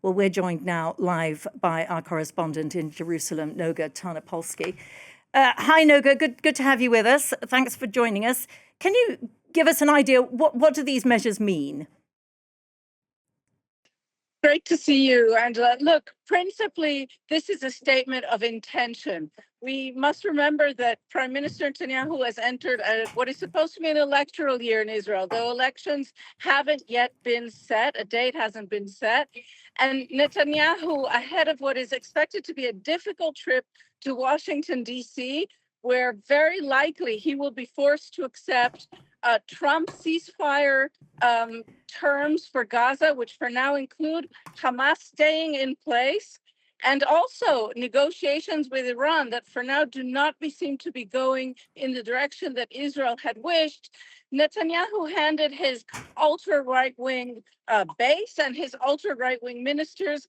Well, we're joined now live by our correspondent in Jerusalem, Noga Tarnopolsky. Hi, Noga. Good to have you with us. Thanks for joining us. Can you give us an idea, what do these measures mean? Great to see you, Angela. Look, principally, this is a statement of intention. We must remember that Prime Minister Netanyahu has entered what is supposed to be an electoral year in Israel, though elections haven't yet been set, a date hasn't been set. And Netanyahu, ahead of what is expected to be a difficult trip to Washington, D.C., where very likely he will be forced to accept Trump ceasefire terms for Gaza, which for now include Hamas staying in place, and also negotiations with Iran that for now do not seem to be going in the direction that Israel had wished. Netanyahu handed his ultra-right-wing base and his ultra-right-wing ministers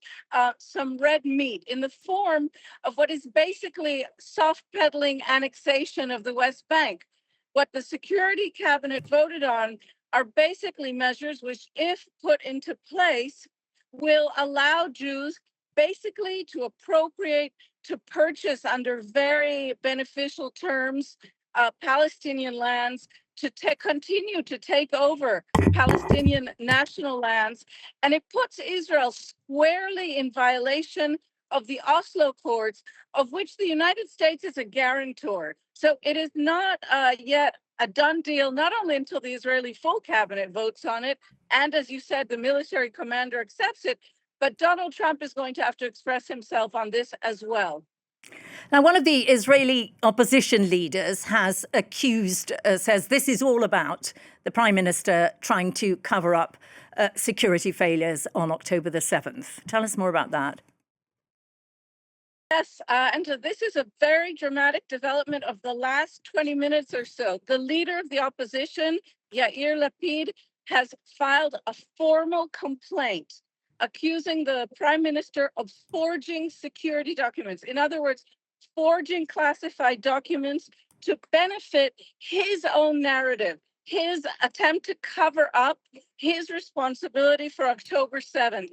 some red meat in the form of what is basically soft-pedaling annexation of the West Bank. What the Security Cabinet voted on are basically measures which, if put into place, will allow Jews basically to appropriate, to purchase under very beneficial terms Palestinian lands, to continue to take over Palestinian national lands. And it puts Israel squarely in violation of the Oslo Accords, of which the United States is a guarantor. So it is not yet a done deal, not only until the Israeli full cabinet votes on it, and as you said, the military commander accepts it, but Donald Trump is going to have to express himself on this as well. Now, one of the Israeli opposition leaders has accused, says this is all about the Prime Minister trying to cover up security failures on October the 7th. Tell us more about that. Yes, and this is a very dramatic development of the last 20 minutes or so. The leader of the opposition, Yair Lapid, has filed a formal complaint accusing the Prime Minister of forging security documents. In other words, forging classified documents to benefit his own narrative, his attempt to cover up his responsibility for October 7th.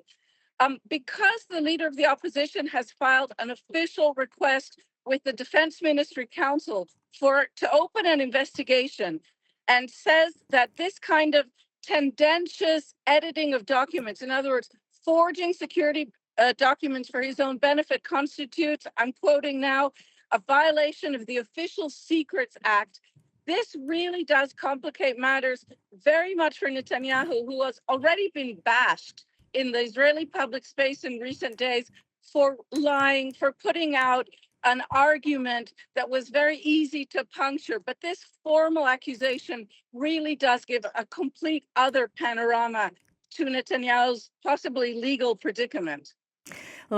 Because the leader of the opposition has filed an official request with the Defense Ministry Council to open an investigation, and says that this kind of tendentious editing of documents, in other words, forging security documents for his own benefit, constitutes, I'm quoting now, a violation of the Official Secrets Act. This really does complicate matters very much for Netanyahu, who has already been bashed in the Israeli public space in recent days for lying, for putting out an argument that was very easy to puncture. But this formal accusation really does give a complete other panorama to Netanyahu's possibly legal predicament.